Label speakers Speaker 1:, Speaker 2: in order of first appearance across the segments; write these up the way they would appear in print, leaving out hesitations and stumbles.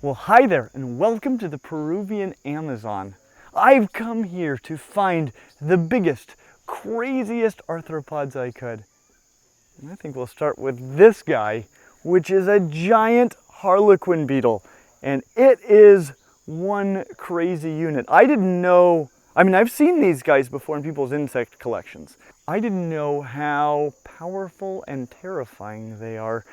Speaker 1: Well, hi there, and welcome to the Peruvian Amazon. I've come here to find the biggest, craziest arthropods I could. And I think we'll start with this guy, which is a giant harlequin beetle. And it is one crazy unit. I didn't know, I've seen these guys before in people's insect collections. I didn't know how powerful and terrifying they are.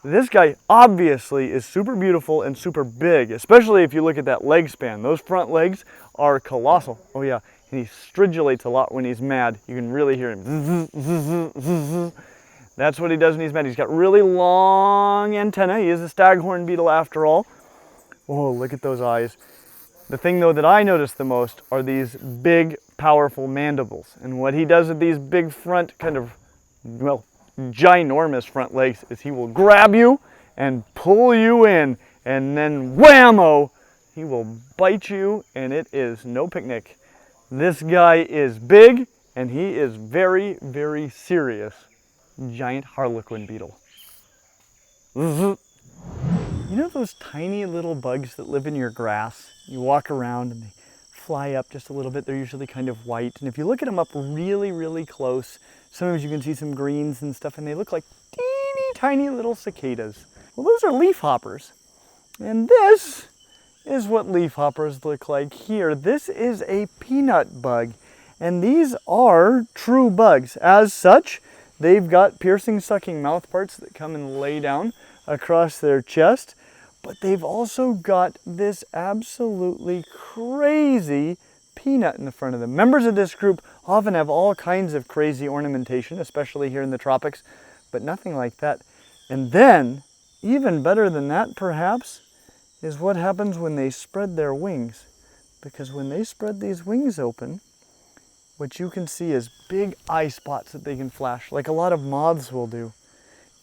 Speaker 1: This guy obviously is super beautiful and super big, especially if you look at that leg span. Those front legs are colossal. Oh yeah, and he stridulates a lot when he's mad. You can really hear him. That's what he does when he's mad. He's got really long antennae. He is a staghorn beetle after all. Oh, look at those eyes. The thing though that I notice the most are these big, powerful mandibles. And what he does with these big front ginormous front legs is he will grab you and pull you in, and then whammo, he will bite you, and it is no picnic. This guy is big and he is very, very serious. Giant harlequin beetle. You know those tiny little bugs that live in your grass? You walk around and they fly up just a little bit. They're usually kind of white, and if you look at them up really, really close, sometimes you can see some greens and stuff, and they look like teeny tiny little cicadas. Well, those are leafhoppers. And this is what leafhoppers look like here. This is a peanut bug, and these are true bugs. As such, they've got piercing, sucking mouth parts that come and lay down across their chest, but they've also got this absolutely crazy peanut in the front of them. Members of this group often have all kinds of crazy ornamentation, especially here in the tropics, but nothing like that. And then, even better than that perhaps, is what happens when they spread their wings. Because when they spread these wings open, what you can see is big eye spots that they can flash, like a lot of moths will do.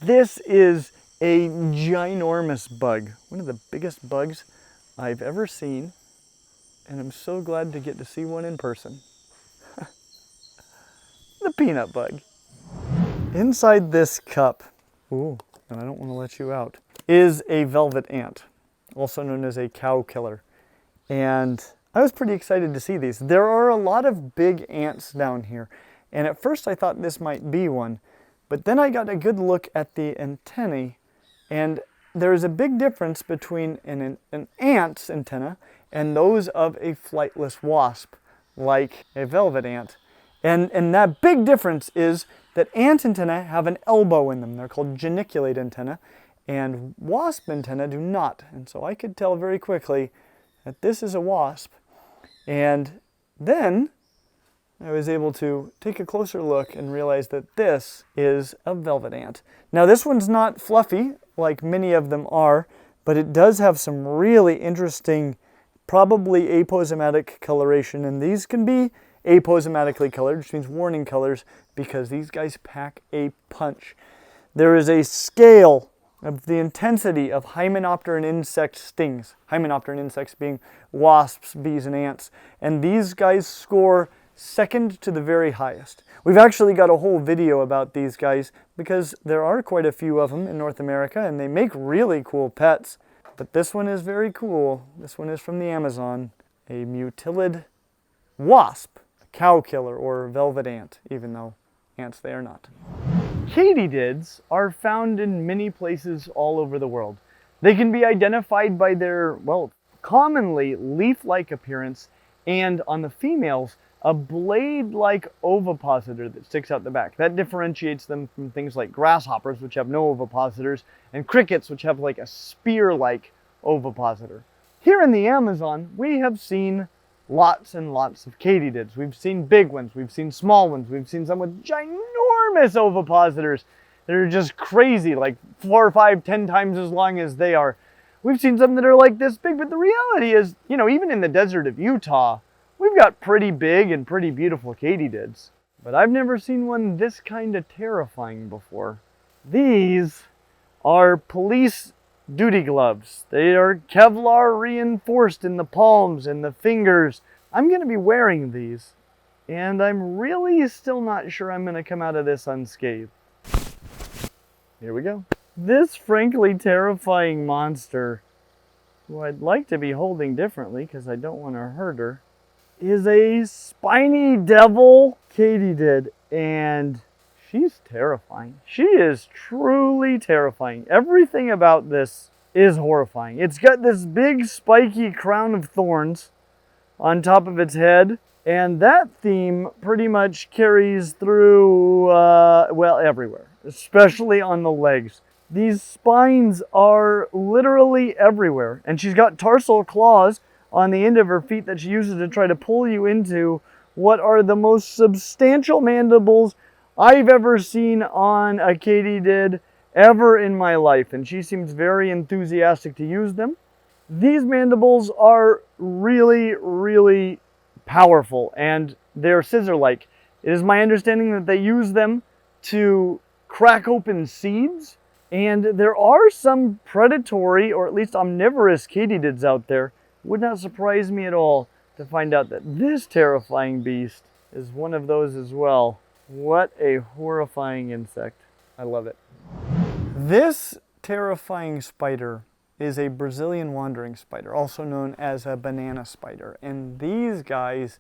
Speaker 1: This is a ginormous bug, one of the biggest bugs I've ever seen. And I'm so glad to get to see one in person. The peanut bug. Inside this cup, ooh, and I don't want to let you out, is a velvet ant, also known as a cow killer. And I was pretty excited to see these. There are a lot of big ants down here, and at first I thought this might be one, but then I got a good look at the antennae, and there is a big difference between an ant's antenna and those of a flightless wasp, like a velvet ant. And that big difference is that ant antennae have an elbow in them. They're called geniculate antennae, and wasp antennae do not. And so I could tell very quickly that this is a wasp. And then I was able to take a closer look and realize that this is a velvet ant. Now this one's not fluffy like many of them are, but it does have some really interesting, probably aposematic coloration, and these can be aposematically colored, which means warning colors, because these guys pack a punch. There is a scale of the intensity of Hymenopteran insect stings, Hymenopteran insects being wasps, bees, and ants, and these guys score second to the very highest. We've actually got a whole video about these guys because there are quite a few of them in North America, and they make really cool pets. But this one is very cool. This one is from the Amazon, a mutilid wasp, a cow killer, or velvet ant, even though ants they are not. Katydids are found in many places all over the world. They can be identified by their, well, commonly leaf-like appearance, and on the females, a blade-like ovipositor that sticks out the back. That differentiates them from things like grasshoppers, which have no ovipositors, and crickets, which have like a spear-like ovipositor. Here in the Amazon, we have seen lots and lots of katydids. We've seen big ones, we've seen small ones, we've seen some with ginormous ovipositors that are just crazy, like 4 or 5, 10 times as long as they are. We've seen some that are like this big, but the reality is, you know, even in the desert of Utah, we've got pretty big and pretty beautiful katydids. But I've never seen one this kind of terrifying before. These are police duty gloves. They are Kevlar reinforced in the palms and the fingers. I'm going to be wearing these, and I'm really still not sure I'm going to come out of this unscathed. Here we go. This frankly terrifying monster who I'd like to be holding differently because I don't want to hurt her, is a spiny devil katydid, and she's terrifying. She is truly terrifying. Everything about this is horrifying. It's got this big spiky crown of thorns on top of its head, and that theme pretty much carries through, well, everywhere, especially on the legs. These spines are literally everywhere, and she's got tarsal claws on the end of her feet that she uses to try to pull you into what are the most substantial mandibles I've ever seen on a katydid ever in my life, and she seems very enthusiastic to use them. These mandibles are really, really powerful, and they're scissor-like. It is my understanding that they use them to crack open seeds, and there are some predatory, or at least omnivorous katydids out there. Would not surprise me at all to find out that this terrifying beast is one of those as well. What a horrifying insect. I love it. This terrifying spider is a Brazilian wandering spider, also known as a banana spider. And these guys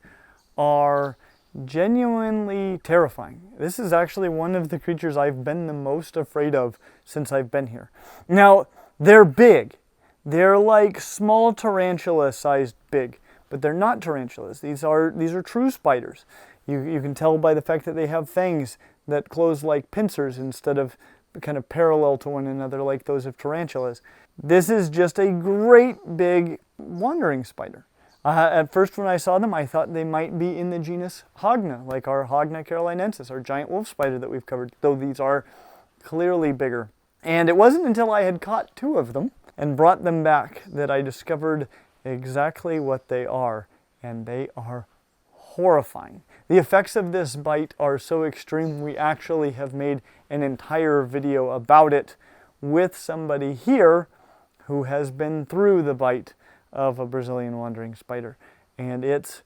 Speaker 1: are genuinely terrifying. This is actually one of the creatures I've been the most afraid of since I've been here. Now, they're big. They're like small tarantula-sized big, but they're not tarantulas. These are true spiders. You can tell by the fact that they have fangs that close like pincers instead of kind of parallel to one another like those of tarantulas. This is just a great big wandering spider. At first when I saw them, I thought they might be in the genus Hogna, like our Hogna carolinensis, our giant wolf spider that we've covered, though these are clearly bigger. And it wasn't until I had caught 2 of them and brought them back that I discovered exactly what they are, and they are horrifying. The effects of this bite are so extreme, we actually have made an entire video about it with somebody here who has been through the bite of a Brazilian wandering spider, and it's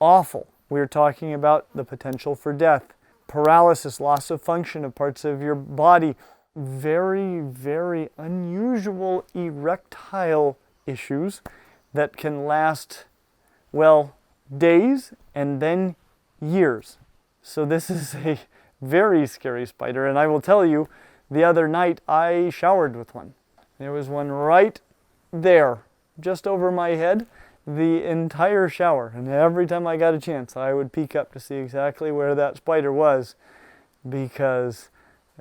Speaker 1: awful. We're talking about the potential for death, paralysis, loss of function of parts of your body, very, very unusual erectile issues that can last, well, days and then years. So this is a very scary spider, and I will tell you, the other night I showered with one. There was one right there, just over my head, the entire shower. And every time I got a chance, I would peek up to see exactly where that spider was, because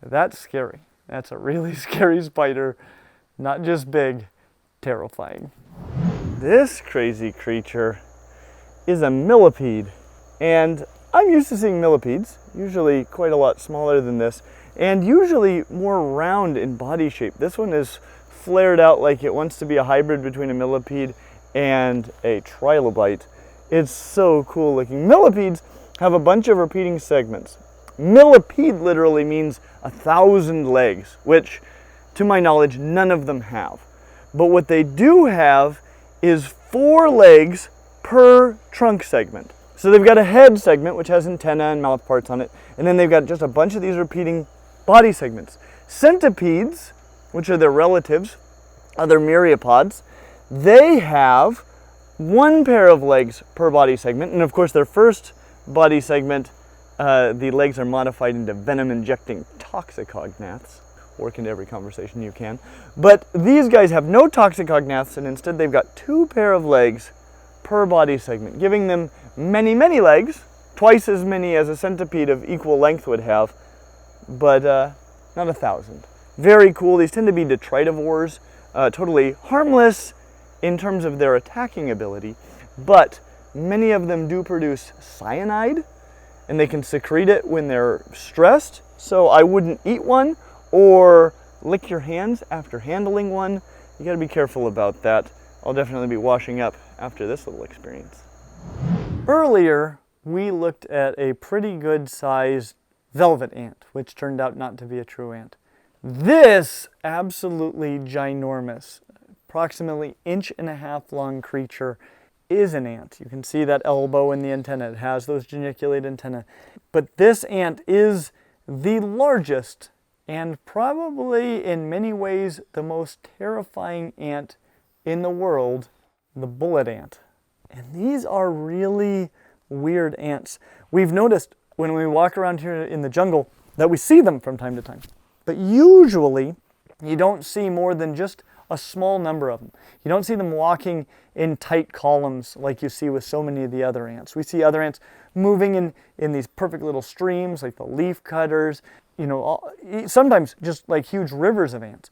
Speaker 1: that's scary. That's a really scary spider, not just big, terrifying. This crazy creature is a millipede, and I'm used to seeing millipedes, usually quite a lot smaller than this, and usually more round in body shape. This one is flared out like it wants to be a hybrid between a millipede and a trilobite. It's so cool looking. Millipedes have a bunch of repeating segments. Millipede literally means 1,000 legs, which to my knowledge none of them have. But what they do have is 4 legs per trunk segment. So they've got a head segment which has antenna and mouth parts on it, and then they've got just a bunch of these repeating body segments. Centipedes, which are their relatives, other myriapods, they have 1 pair of legs per body segment, and of course their first body segment, the legs are modified into venom-injecting toxicognaths. Work into every conversation you can. But these guys have no toxicognaths, and instead they've got 2 pair of legs per body segment, giving them many, many legs, twice as many as a centipede of equal length would have, but not 1,000. Very cool. These tend to be detritivores, totally harmless in terms of their attacking ability, but many of them do produce cyanide, and they can secrete it when they're stressed, so I wouldn't eat one or lick your hands after handling one. You gotta be careful about that. I'll definitely be washing up after this little experience. Earlier, we looked at a pretty good sized velvet ant, which turned out not to be a true ant. This absolutely ginormous, approximately 1.5 inch long creature is an ant. You can see that elbow in the antenna. It has those geniculate antennae. But this ant is the largest and probably in many ways the most terrifying ant in the world, the bullet ant. And these are really weird ants. We've noticed when we walk around here in the jungle that we see them from time to time. But usually, you don't see more than just a small number of them. You don't see them walking in tight columns like you see with so many of the other ants. We see other ants moving in these perfect little streams like the leaf cutters, you know, sometimes just like huge rivers of ants.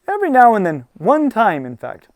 Speaker 1: Every now and then, one time in fact,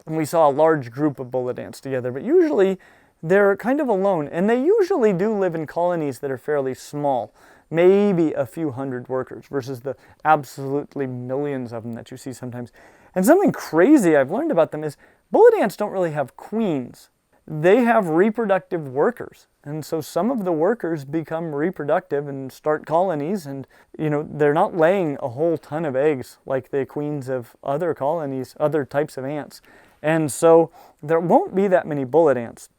Speaker 1: we saw a large group of bullet ants together, but usually they're kind of alone, and they usually do live in colonies that are fairly small, maybe a few hundred workers versus the absolutely millions of them that you see sometimes. And something crazy I've learned about them is bullet ants don't really have queens. They have reproductive workers. And so some of the workers become reproductive and start colonies, and you know, they're not laying a whole ton of eggs like the queens of other colonies, other types of ants. And so there won't be that many bullet ants.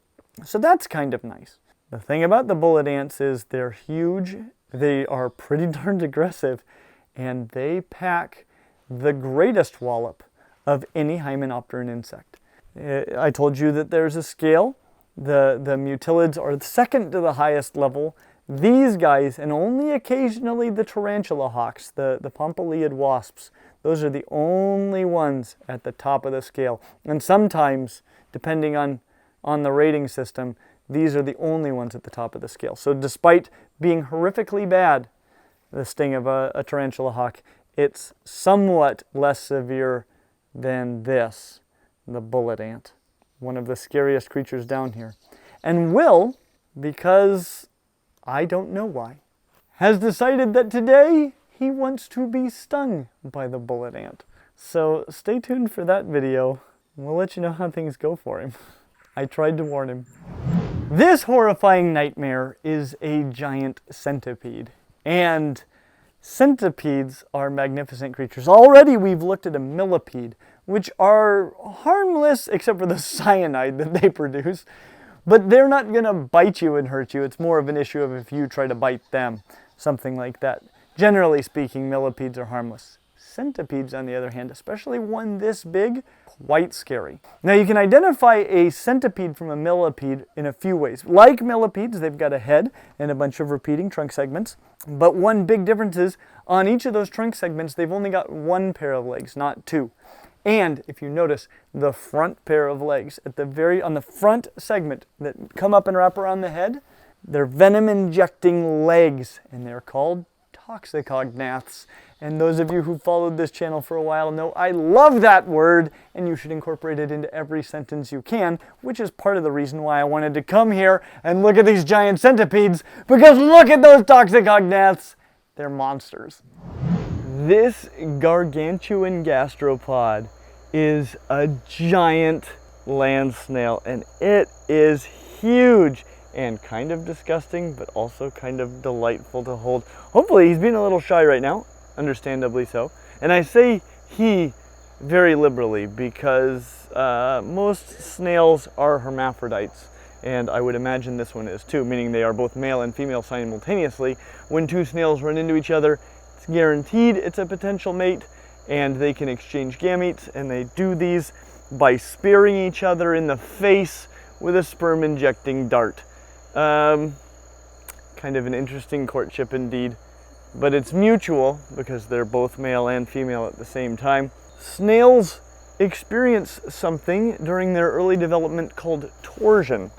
Speaker 1: So that's kind of nice. The thing about the bullet ants is they're huge, they are pretty darn aggressive, and they pack the greatest wallop of any Hymenopteran insect. I told you that there's a scale. The mutilids are the second to the highest level. These guys, and only occasionally the tarantula hawks, the pompiliid wasps, those are the only ones at the top of the scale. And sometimes, depending on the rating system, these are the only ones at the top of the scale. So despite being horrifically bad, the sting of a tarantula hawk, it's somewhat less severe than this, the bullet ant, one of the scariest creatures down here. And Will, because I don't know why, has decided that today he wants to be stung by the bullet ant. So stay tuned for that video. We'll let you know how things go for him. I tried to warn him. This horrifying nightmare is a giant centipede. And centipedes are magnificent creatures. Already we've looked at a millipede, which are harmless except for the cyanide that they produce. But they're not going to bite you and hurt you. It's more of an issue of if you try to bite them, something like that. Generally speaking, millipedes are harmless. Centipedes, on the other hand, especially one this big, quite scary. Now you can identify a centipede from a millipede in a few ways. Like millipedes, they've got a head and a bunch of repeating trunk segments. But one big difference is, on each of those trunk segments, they've only got one pair of legs, not two. And if you notice, the front pair of legs on the front segment that come up and wrap around the head, they're venom-injecting legs, and they're called Toxicognaths. And those of you who followed this channel for a while know I love that word, and you should incorporate it into every sentence you can, which is part of the reason why I wanted to come here and look at these giant centipedes, because look at those Toxicognaths! They're monsters. This gargantuan gastropod is a giant land snail, and it is huge and kind of disgusting, but also kind of delightful to hold. Hopefully he's being a little shy right now, understandably so. And I say he very liberally because most snails are hermaphrodites, and I would imagine this one is too, meaning they are both male and female simultaneously. When two snails run into each other, it's guaranteed it's a potential mate, and they can exchange gametes, and they do these by spearing each other in the face with a sperm-injecting dart. Kind of an interesting courtship indeed, but it's mutual because they're both male and female at the same time. Snails experience something during their early development called torsion,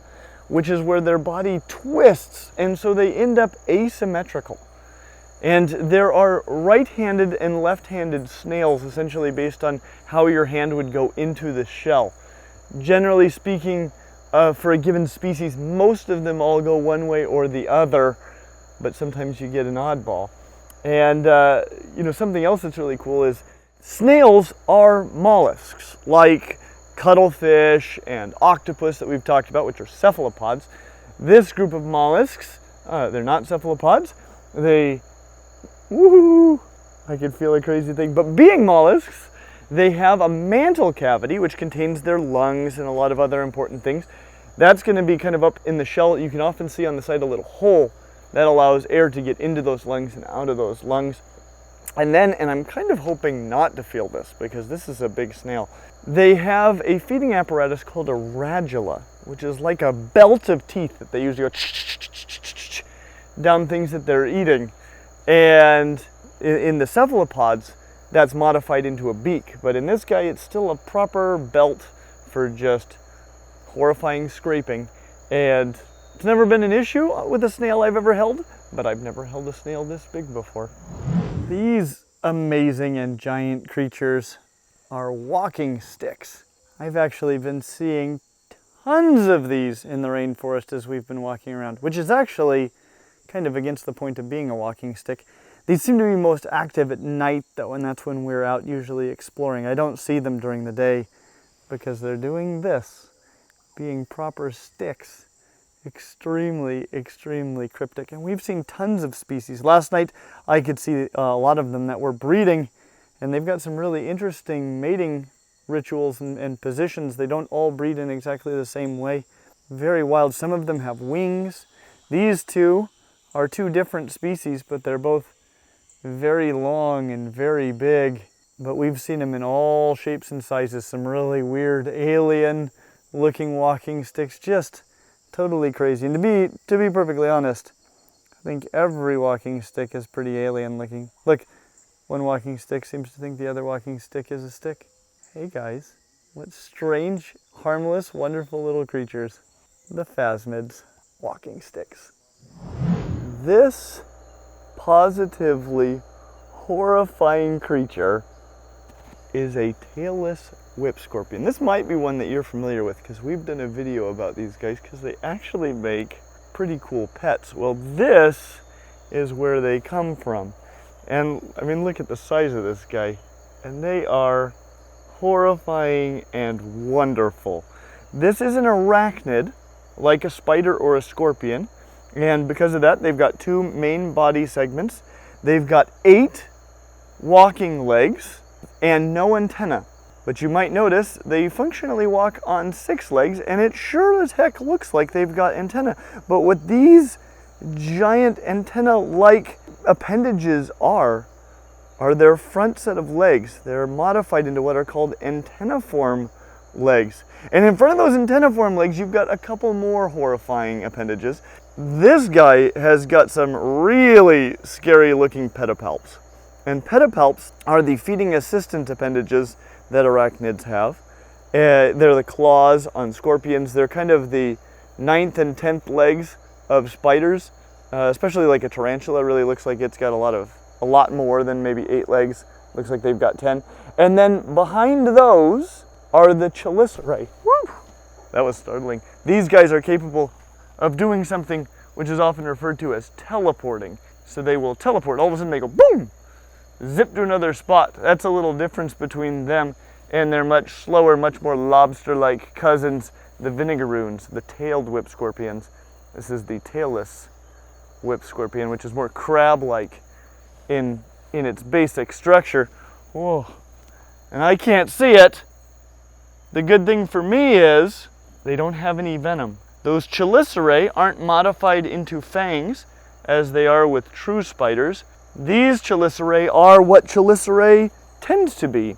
Speaker 1: which is where their body twists, and so they end up asymmetrical. And there are right-handed and left-handed snails, essentially based on how your hand would go into the shell. Generally speaking, for a given species, most of them all go one way or the other, but sometimes you get an oddball. And you know, something else that's really cool is snails are mollusks, like cuttlefish and octopus that we've talked about, which are cephalopods. This group of mollusks, they're not cephalopods. Woohoo! I could feel a crazy thing. But being mollusks, they have a mantle cavity which contains their lungs and a lot of other important things. That's going to be kind of up in the shell. You can often see on the side a little hole that allows air to get into those lungs and out of those lungs. And then, and I'm kind of hoping not to feel this because this is a big snail, they have a feeding apparatus called a radula, which is like a belt of teeth that they use to go down things that they're eating. And in the cephalopods, that's modified into a beak. But in this guy, it's still a proper belt for just horrifying scraping. And it's never been an issue with a snail I've ever held, but I've never held a snail this big before. These amazing and giant creatures are walking sticks. I've actually been seeing tons of these in the rainforest as we've been walking around, which is actually kind of against the point of being a walking stick. These seem to be most active at night though, and that's when we're out usually exploring. I don't see them during the day because they're doing this, being proper sticks. Extremely, extremely cryptic. And we've seen tons of species. Last night I could see a lot of them that were breeding, and they've got some really interesting mating rituals and positions. They don't all breed in exactly the same way. Very wild. Some of them have wings. These two are two different species, but they're both very long and very big. But we've seen them in all shapes and sizes. Some really weird alien looking walking sticks. Just totally crazy. And to be perfectly honest, I think every walking stick is pretty alien looking. Look, one walking stick seems to think the other walking stick is a stick. Hey guys, what strange, harmless, wonderful little creatures. The Phasmids, walking sticks. This positively horrifying creature is a tailless whip scorpion. This might be one that you're familiar with because we've done a video about these guys because they actually make pretty cool pets. Well, this is where they come from. And I mean, look at the size of this guy. And they are horrifying and wonderful. This is an arachnid, like a spider or a scorpion. And because of that, they've got two main body segments. They've got 8 walking legs and no antenna. But you might notice they functionally walk on 6 legs, and it sure as heck looks like they've got antenna. But what these giant antenna-like appendages are their front set of legs. They're modified into what are called antenniform legs. And in front of those antenniform legs, you've got a couple more horrifying appendages. This guy has got some really scary-looking pedipalps. And pedipalps are the feeding assistant appendages that arachnids have. They're the claws on scorpions. They're kind of the 9th and 10th legs of spiders, especially like a tarantula. Really looks like it's got a lot more than maybe 8 legs. Looks like they've got 10. And then behind those are the Chelicere. Woo! That was startling. These guys are capable of doing something which is often referred to as teleporting. So they will teleport. All of a sudden they go boom! Zip to another spot. That's a little difference between them and their much slower, much more lobster-like cousins, the vinegaroons, the tailed whip scorpions. This is the tailless whip scorpion, which is more crab-like in its basic structure. Whoa. And I can't see it. The good thing for me is they don't have any venom. Those Chelicere aren't modified into fangs as they are with true spiders. These Chelicere are what Chelicere tends to be,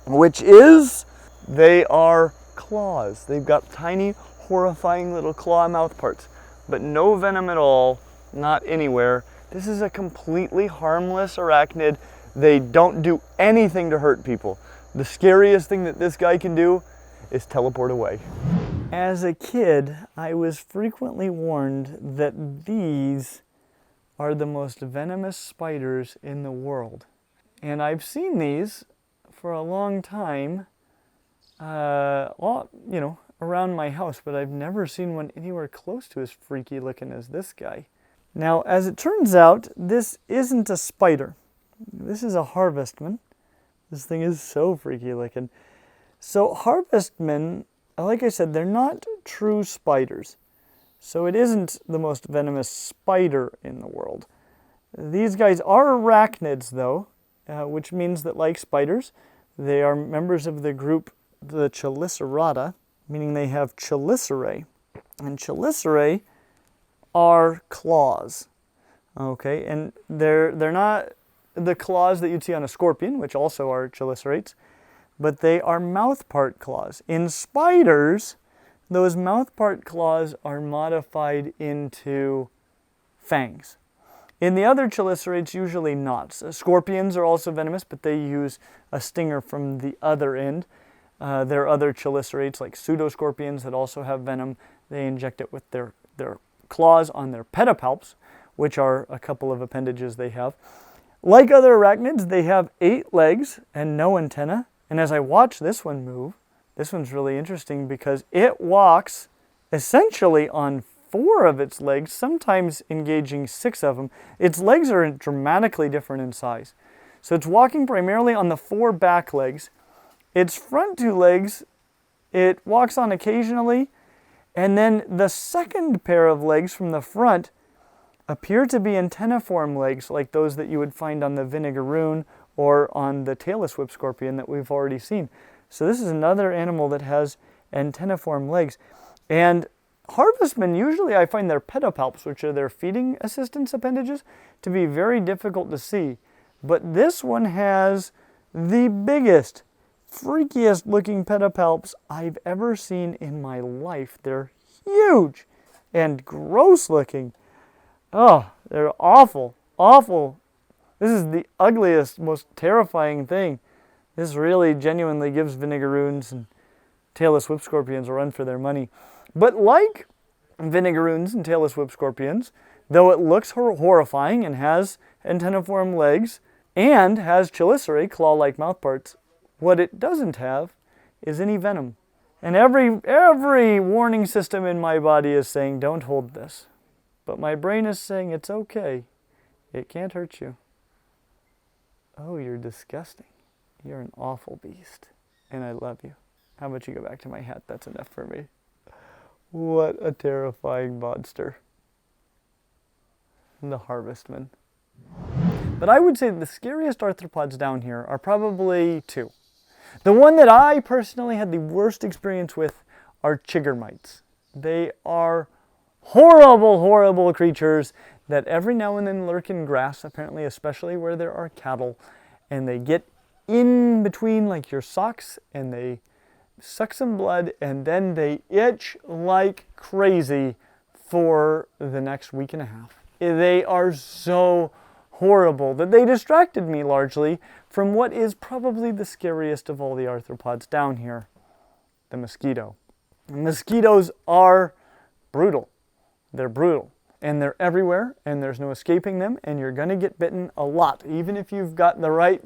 Speaker 1: which is they are claws. They've got tiny, horrifying little claw mouth parts, but no venom at all, not anywhere. This is a completely harmless arachnid. They don't do anything to hurt people. The scariest thing that this guy can do is teleport away. As a kid, I was frequently warned that these are the most venomous spiders in the world. And I've seen these for a long time, around my house, but I've never seen one anywhere close to as freaky looking as this guy. Now, as it turns out, this isn't a spider. This is a Harvestman. This thing is so freaky looking. So Harvestmen, like I said, they're not true spiders. So it isn't the most venomous spider in the world. These guys are arachnids though, which means that like spiders, they are members of the group the Chelicerata, meaning they have chelicerae. And chelicerae are claws. Okay, and they're not the claws that you'd see on a scorpion, which also are chelicerates, but they are mouthpart claws. In spiders, those mouthpart claws are modified into fangs. In the other chelicerates, usually not. So scorpions are also venomous, but they use a stinger from the other end. There are other chelicerates like pseudoscorpions that also have venom. They inject it with their claws on their pedipalps, which are a couple of appendages they have. Like other arachnids, they have 8 legs and no antenna. And as I watch this one move, this one's really interesting because it walks essentially on 4 of its legs, sometimes engaging 6 of them. Its legs are dramatically different in size. So it's walking primarily on the 4 back legs. Its front 2 legs, it walks on occasionally, and then the second pair of legs from the front appear to be antenniform legs, like those that you would find on the vinegaroon or on the tailless whip scorpion that we've already seen. So this is another animal that has antenniform legs. And Harvestmen, usually I find their pedipalps, which are their feeding assistance appendages, to be very difficult to see. But this one has the biggest, freakiest looking pedipalps I've ever seen in my life. They're huge and gross looking. Oh, they're awful, awful. This is the ugliest, most terrifying thing. This really genuinely gives vinegaroons and tailless whip scorpions a run for their money. But like vinegaroons and tailless whip scorpions, though it looks horrifying and has antenniform legs and has chelicerae, claw-like mouthparts, what it doesn't have is any venom. And every warning system in my body is saying, don't hold this. But my brain is saying, it's okay. It can't hurt you. Oh, you're disgusting. You're an awful beast. And I love you. How about you go back to my hat? That's enough for me. What a terrifying monster. The Harvestman. But I would say the scariest arthropods down here are probably 2. The one that I personally had the worst experience with are chigger mites. They are horrible, horrible creatures that every now and then lurk in grass, apparently especially where there are cattle, and they get in between like your socks and they suck some blood and then they itch like crazy for the next week and a half. They are so horrible that they distracted me largely from what is probably the scariest of all the arthropods down here, the mosquito. Mosquitoes are brutal. They're brutal. And they're everywhere, and there's no escaping them, and you're going to get bitten a lot, even if you've got the right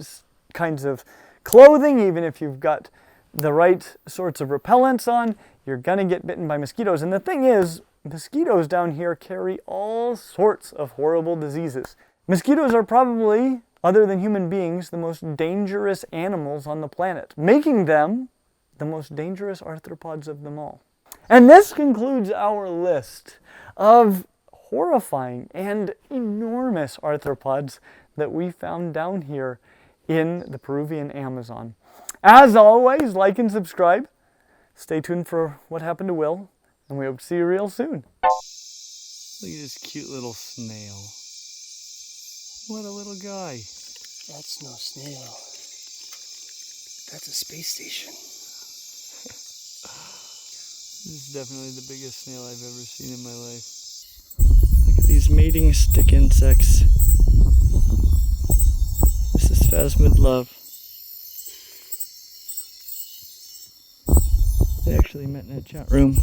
Speaker 1: kinds of clothing, even if you've got the right sorts of repellents on, you're going to get bitten by mosquitoes. And the thing is, mosquitoes down here carry all sorts of horrible diseases. Mosquitoes are probably, other than human beings, the most dangerous animals on the planet, making them the most dangerous arthropods of them all. And this concludes our list of horrifying and enormous arthropods that we found down here in the Peruvian Amazon. As always, like and subscribe. Stay tuned for what happened to Will, and we hope to see you real soon. Look at this cute little snail. What a little guy.
Speaker 2: That's no snail. That's a space station.
Speaker 1: This is definitely the biggest snail I've ever seen in my life. Look at these mating stick insects. This is Phasmid love. They actually met in a chat room.